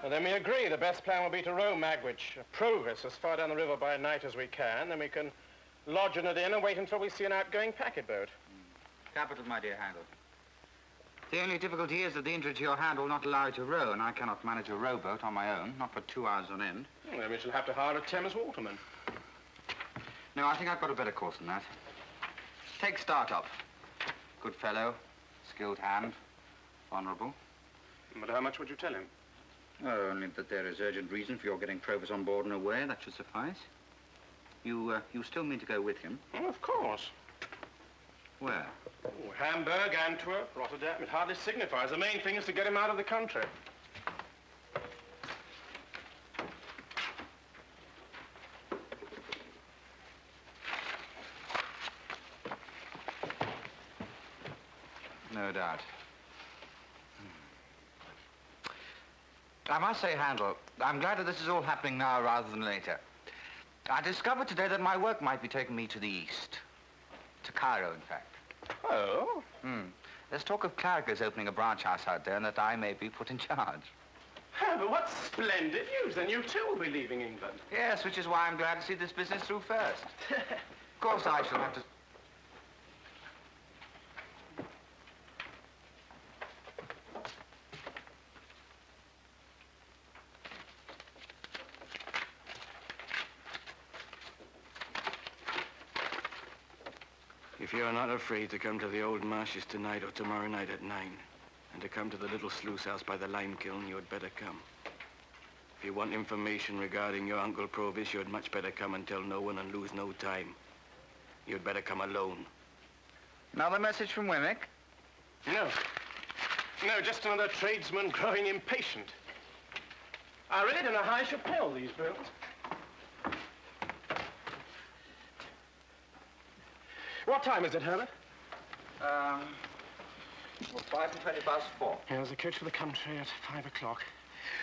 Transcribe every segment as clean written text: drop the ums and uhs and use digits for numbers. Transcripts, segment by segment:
And then we agree the best plan will be to row Magwitch, Provis, as far down the river by night as we can. Then we can lodge in it in and wait until we see an outgoing packet boat. Capital, my dear Handel. The only difficulty is that the injury to your hand will not allow you to row, and I cannot manage a rowboat on my own, not for 2 hours on end. Well, then we shall have to hire a Thames waterman. No, I think I've got a better course than that. Take Startup. Good fellow, skilled hand, honourable. But how much would you tell him? Oh, only that there is urgent reason for your getting Provis on board and away. That should suffice. You still mean to go with him? Oh, of course. Where? Oh, Hamburg, Antwerp, Rotterdam. It hardly signifies. The main thing is to get him out of the country. No doubt. I must say, Handel, I'm glad that this is all happening now rather than later. I discovered today that my work might be taking me to the east. To Cairo, in fact. Oh? There's talk of clericals opening a branch house out there and that I may be put in charge. But what splendid news. Then you too will be leaving England. Yes, which is why I'm glad to see this business through first. Of course, I shall have to... If you're not afraid to come to the old marshes tonight or tomorrow night at 9, and to come to the little sluice house by the lime kiln, you had better come. If you want information regarding your Uncle Provis, you had much better come and tell no one and lose no time. You'd better come alone. Another message from Wemmick? No. No, just another tradesman growing impatient. I really don't know how I should pay all these bills. What time is it, Herbert? 5 and 20 past 4. Yeah, there's a coach for the country at 5 o'clock.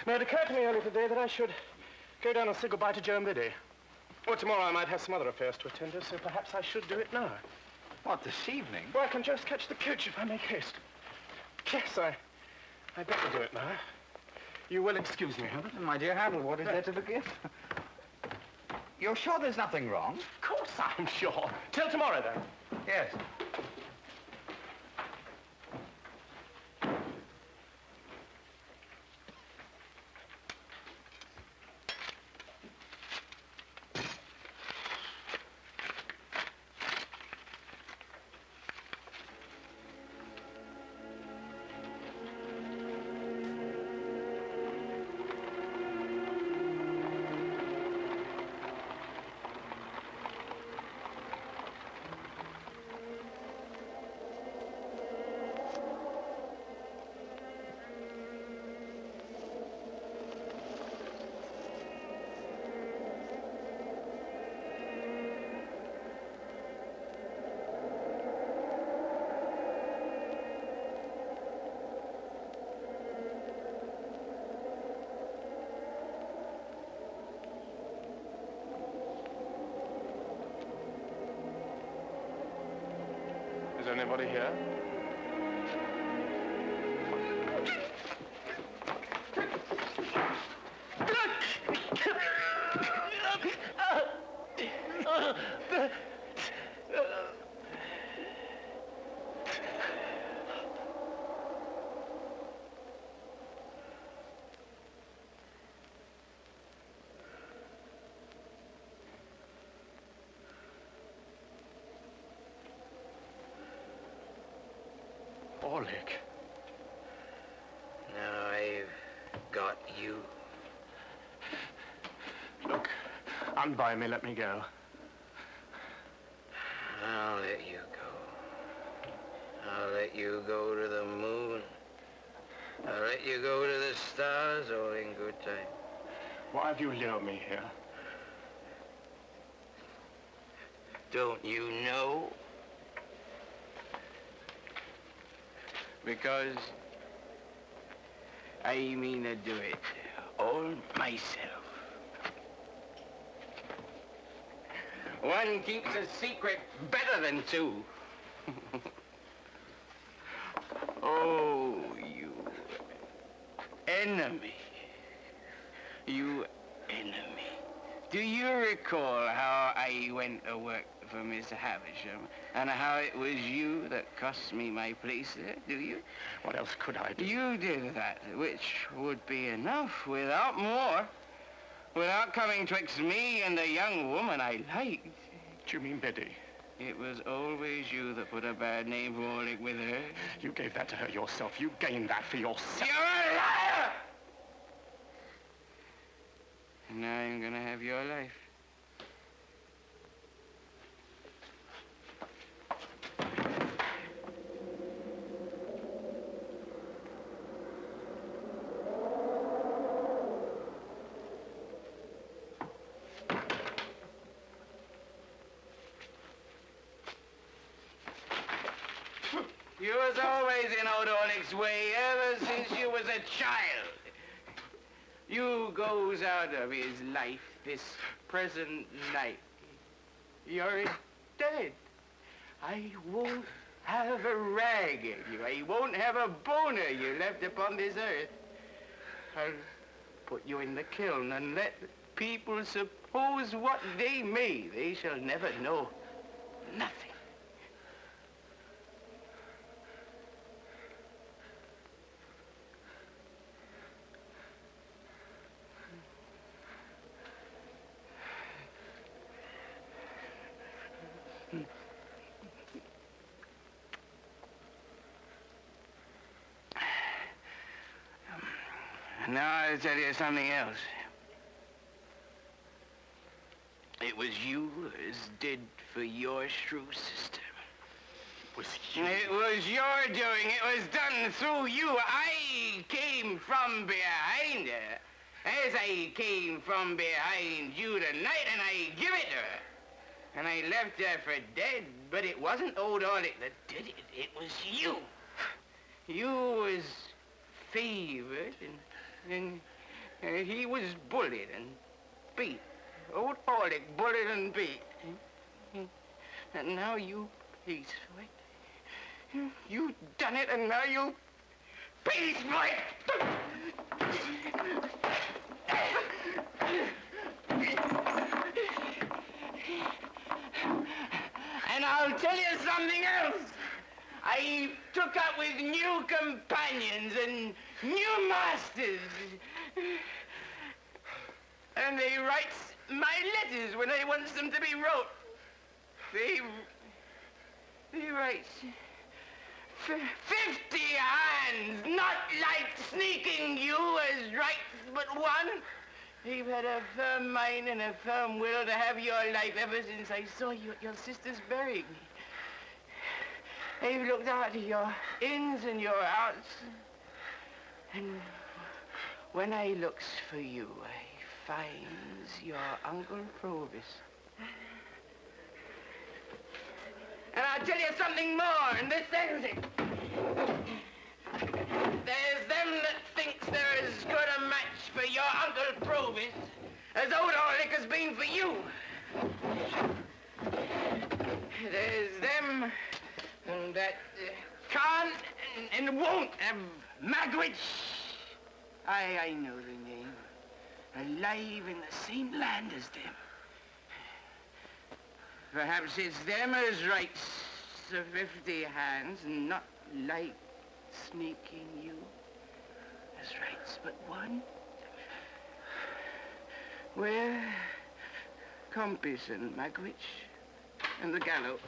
Now, it occurred to me earlier today that I should go down and say goodbye to Joe and Biddy. Well, tomorrow I might have some other affairs to attend to, so perhaps I should do it now. What, this evening? Well, I can just catch the coach if I make haste. Yes, I'd better do it now. You will excuse me, Herbert? My dear Handel, what is there to forgive? You're sure there's nothing wrong? Of course I'm sure. Till tomorrow, then. Yes. Is anybody here? Orlick. Now I've got you. Look, unbind me, let me go. I'll let you go. I'll let you go to the moon. I'll let you go to the stars, all in good time. Why have you lured me here? Don't you know? Because I mean to do it all myself. One keeps a secret better than two. Oh, you enemy. You enemy. Do you recall how I went to work for Mr. Havisham, and how it was you that cost me my place there, do you? What else could I do? You did that, which would be enough, without more. Without coming twixt me and the young woman I liked. Do you mean Biddy? It was always you that put a bad name for Orlick with her. You gave that to her yourself. You gained that for yourself. You're a liar! And now I'm gonna have your life. You was always in old Orlick's way ever since you was a child. You goes out of his life this present night. You're dead. I won't have a rag at you. I won't have a boner you left upon this earth. I'll put you in the kiln and let people suppose what they may. They shall never know nothing. Now I'll tell you something else. It was you as did for your shrew sister. Was you? It was your doing. It was done through you. I came from behind her, as I came from behind you tonight, and I give it to her. And I left her for dead, but it wasn't old Orlick that did it. It was you. You was favored, and he was bullied and beat. Old Orlick bullied and beat. And now you pays for it. You done it, and now you pays for it. And I'll tell you something else. I took up with new companions and new masters. And they writes my letters when I wants them to be wrote. They writes 50 hands, not like sneaking you as rights but one. They've had a firm mind and a firm will to have your life ever since I saw you at your sister's burying. They've looked after your ins and your outs. And when I looks for you, I finds your Uncle Provis. And I'll tell you something more, and this ends it. There's them that thinks they're as good a match for your Uncle Provis as old Orlick has been for you. There's them that can't and won't have Magwitch. I know the name. Alive in the same land as them. Perhaps it's them as writes the 50 hands, and not like sneaking you as writes but one. We're Compass and Magwitch and the gallows.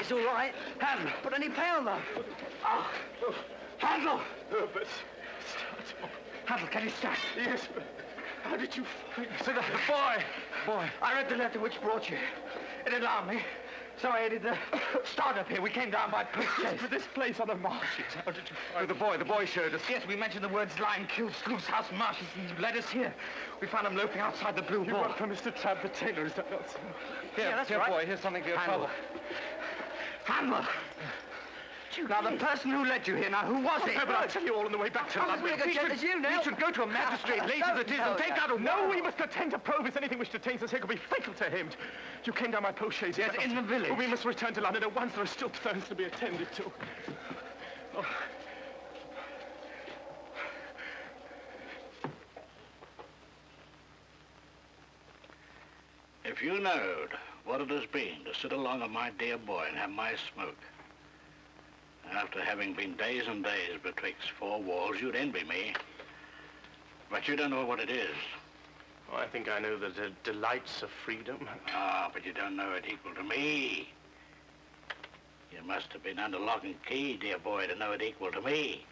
It's all right. Handle. Put any pain on. Handle! Herbert, Handle, can you stand? yes, but how did you find So the boy. I read the letter which brought you. It alarmed me. So I headed the start up here. We came down by postchase. For this place on the marshes, how did you find The boy showed us. Yes, we mentioned the words lime kiln, sluice house, marshes, and he led us here. We found him loafing outside the Blue You Ball. work for Mr. Trabb the tailor, is that not so? Yeah, that's right. boy, here's something for your trouble. Handler! Now, the person who led you here, now, who was it? But I'll tell you all on the way back to London. We should go to a magistrate, late as it is, and take out a No, we must attend to probe if anything which detains us here could be fatal to him. You came down my post-chaise. Yes, in the village. Well, we must return to London at once. There are still things to be attended to. Oh. If you knowed what it has been to sit along of my dear boy and have my smoke, after having been days and days betwixt four walls, you'd envy me. But you don't know what it is. Oh, I think I know the delights of freedom. Ah, but you don't know it equal to me. You must have been under lock and key, dear boy, to know it equal to me.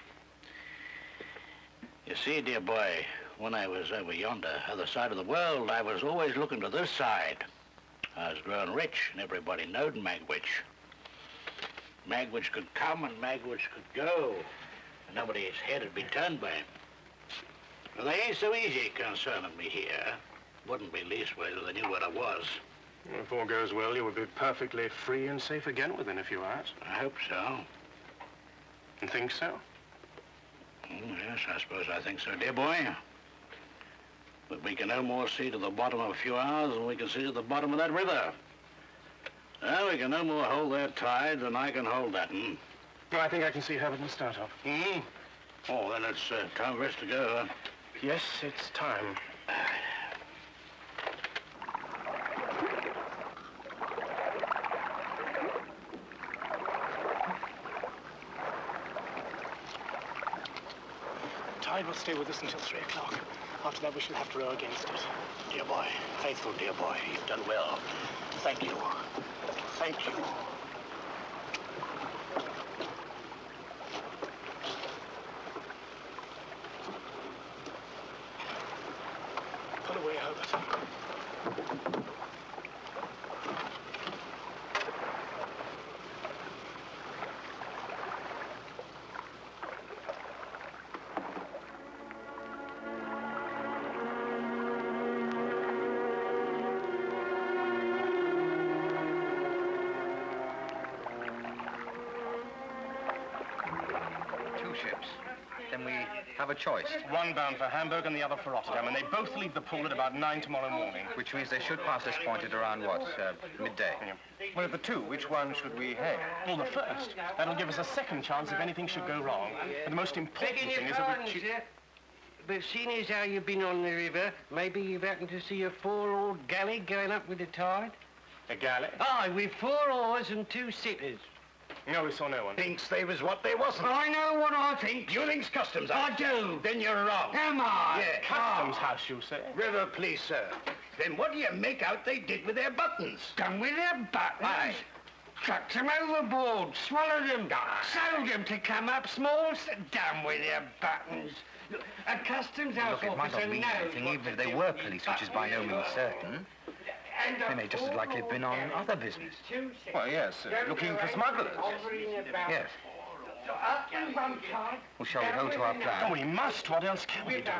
You see, dear boy, when I was over yonder, other side of the world, I was always looking to this side. I was growing rich, and everybody knowed Magwitch. Magwitch could come and Magwitch could go, and nobody's head would be turned by him. Well, they ain't so easy concerning me here. Wouldn't be leastways if they knew what I was. If all goes well, you will be perfectly free and safe again within a few hours. I hope so. You think so? Yes, I suppose I think so, dear boy. But we can no more see to the bottom of a few hours than we can see to the bottom of that river. Well, we can no more hold that tide than I can hold that, Well, I think I can see Herbert and start off. Oh, then it's time for us to go, huh? Yes, it's time. Tide will stay with us until 3 o'clock. After that, we shall have to row against it. Dear boy, faithful dear boy, you've done well. Thank you. Thank you. Pull away, Herbert. Then we have a choice. One bound for Hamburg and the other for Rotterdam, and they both leave the pool at about 9 tomorrow morning. Which means they should pass this point at around, what, midday? Yeah. Well, of the two, which one should we hail? Well, the first. That'll give us a second chance if anything should go wrong. And the most important thing is that we... But seeing as how you've been on the river, maybe you've happened to see a 4-oared galley going up with the tide? A galley? Aye, with 4 oars and 2 sitters. No, we saw no one. Thinks they was what they wasn't. I know what I think. You think's customs, I do. Then you're wrong. Am I? Yeah. Customs house, you say? River police, sir. Then what do you make out they did with their buttons? Done with their buttons? Aye. Chucked them overboard, swallowed them, sold them to come up small. Done with their buttons. A customs house Look, it might officer not mean knows anything, what even if to they do were with police, which is by no means certain. They may just as likely have been on other business. Well, yes, looking for smugglers. Yes. Well, shall we hold to our plan? Oh, we must. What else can we do?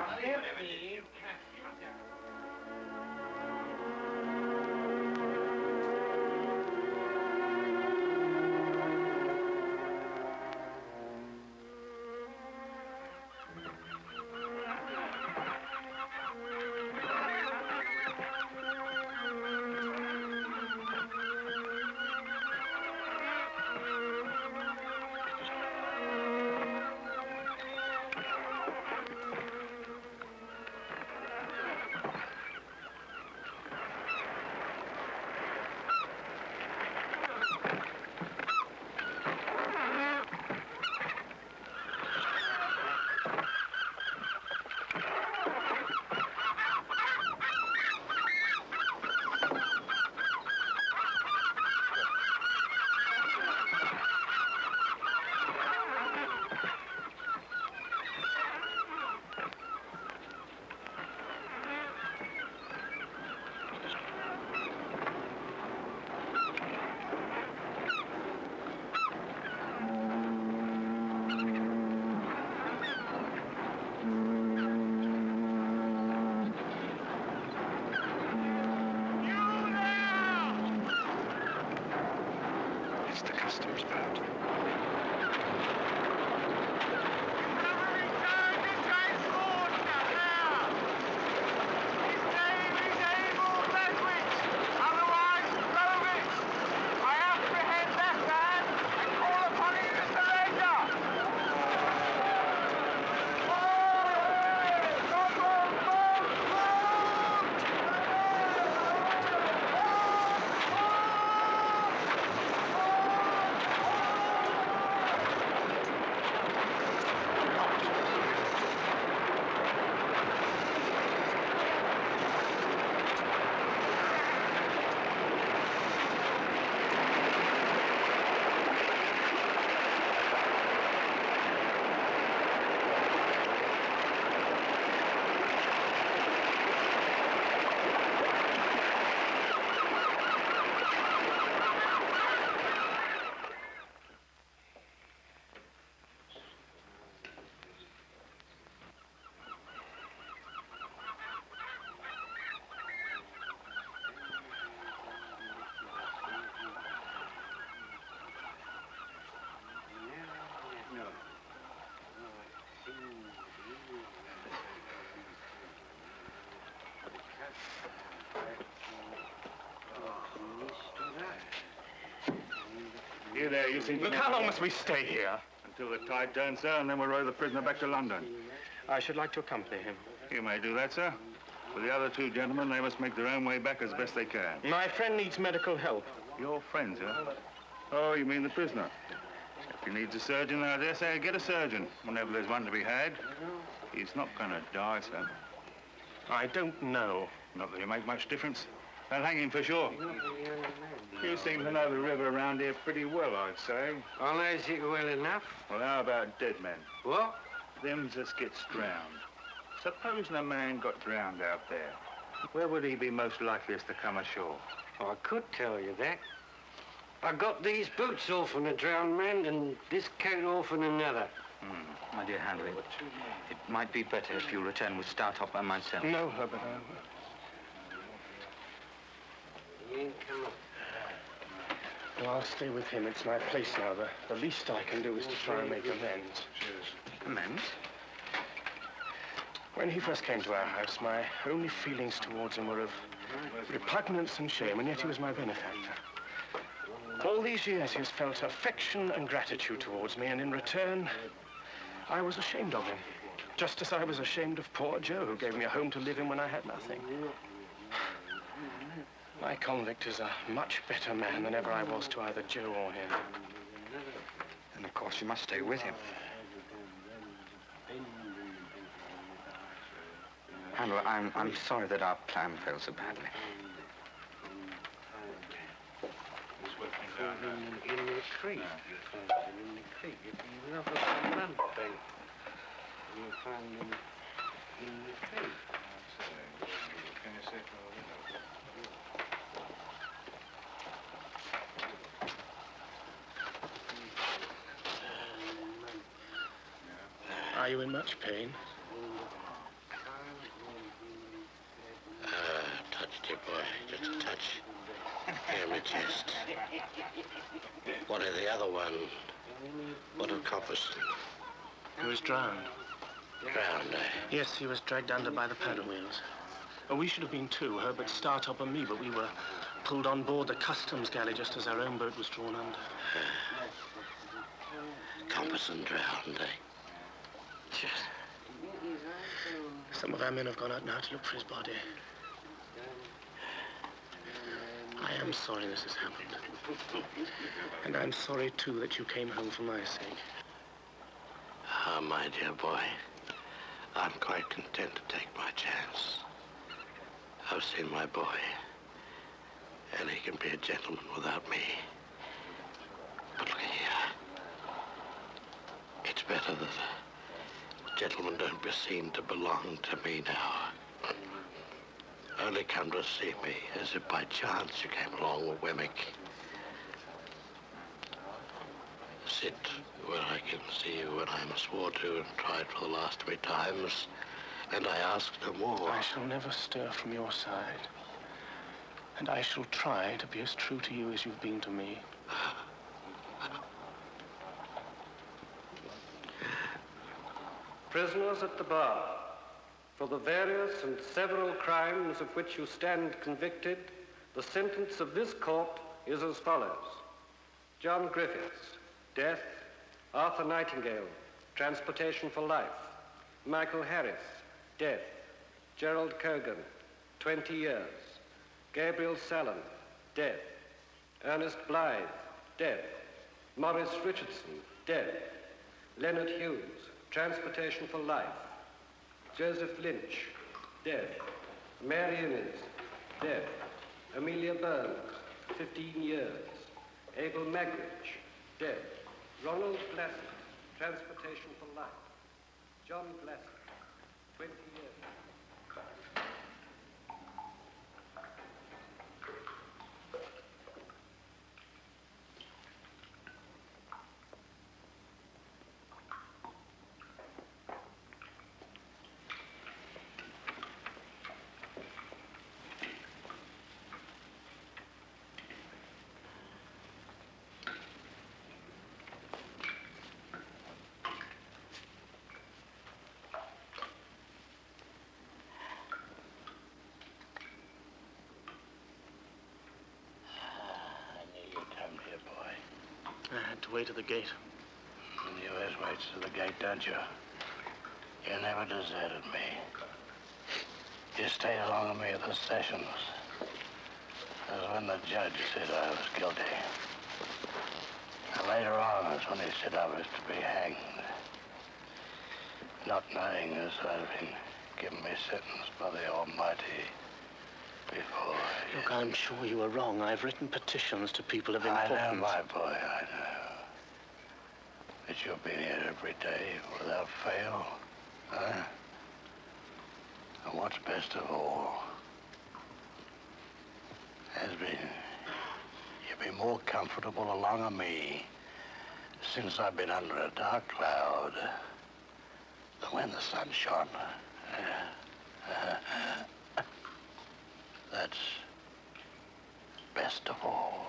customs boat. You there, you seem to... Look, how long must we stay here? Until the tide turns, sir, and then we'll row the prisoner back to London. I should like to accompany him. You may do that, sir. For the other two gentlemen, they must make their own way back as best they can. My friend needs medical help. Your friend, sir? Oh, you mean the prisoner? If he needs a surgeon, I dare say get a surgeon, whenever there's one to be had. He's not going to die, sir. I don't know. Not that it make much difference. They'll hang him for sure. You seem to know the river around here pretty well, I'd say. I knows it well enough. Well, how about dead men? What? Them just gets drowned. Supposing a man got drowned out there, where would he be most likeliest to come ashore? I could tell you that. I got these boots off on a drowned man and this coat off on another. My dear Handley, it might be better if you return with Startop and myself. No, Herbert. He ain't come up. No, I'll stay with him. It's my place now. The least I can do is to try and make amends. Amends? When he first came to our house, my only feelings towards him were of repugnance and shame, and yet he was my benefactor. All these years he has felt affection and gratitude towards me, and in return, I was ashamed of him. Just as I was ashamed of poor Joe, who gave me a home to live in when I had nothing. My convict is a much better man than ever I was to either Joe or him. And of course you must stay with him. Handler, I'm sorry that our plan failed so badly. In the creek. You found them in the creek. If you love a man, Ben, you find them in the creek. Are you in much pain? Touched you, boy. Just a touch. Here, my chest. What of the other one? What of Copperson? He was drowned. Drowned, eh? Yes, he was dragged under by the paddle wheels. Well, we should have been too, Herbert, Startop and me, but we were pulled on board the customs galley just as our own boat was drawn under. Copperson drowned, eh? Yes. Some of our men have gone out now to look for his body. I am sorry this has happened. And I'm sorry, too, that you came home for my sake. Ah, my dear boy, I'm quite content to take my chance. I've seen my boy, and he can be a gentleman without me. But look here. It's better that a gentleman don't be seen to belong to me now. Only come to see me as if by chance you came along with Wemmick. Sit where I can see you when I'm swore to and tried for the last 3 times, and I ask no more. I shall never stir from your side. And I shall try to be as true to you as you've been to me. Prisoners at the bar, for the various and several crimes of which you stand convicted, the sentence of this court is as follows. John Griffiths, death. Arthur Nightingale, transportation for life. Michael Harris, death. Gerald Cogan, 20 years. Gabriel Sallon, death. Ernest Blythe, death. Maurice Richardson, death. Leonard Hughes, transportation for life. Joseph Lynch, death. Mary Innes, death. Amelia Burns, 15 years. Abel Magwitch, death. Ronald Blessed, transportation for life. John Blessed, 20 years. I had to wait at the gate. You always wait to the gate, don't you? You never deserted me. You stayed along with me at the sessions. That was when the judge said I was guilty. And later on, that's when he said I was to be hanged. Not knowing as I'd been given me sentence by the Almighty before. Look, I'm sure you were wrong. I've written petitions to people of importance. I know, my boy, I know. But you've been here every day without fail, huh? And what's best of all has been you've been more comfortable along of me since I've been under a dark cloud than when the sun shone. That's best of all.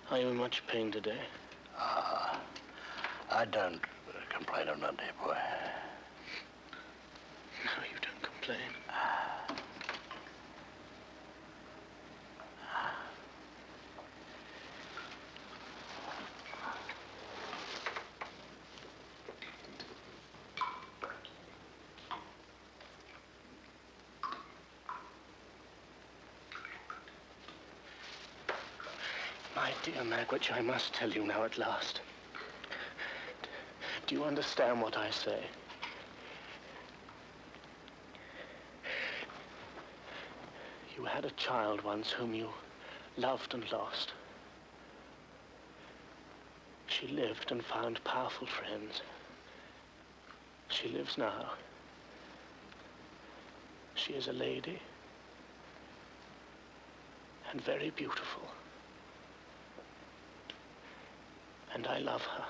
Are you in much pain today? I don't complain of nothing, boy. No, you don't complain. My dear Magwitch, I must tell you now at last. Do you understand what I say? You had a child once whom you loved and lost. She lived and found powerful friends. She lives now. She is a lady and very beautiful. And I love her.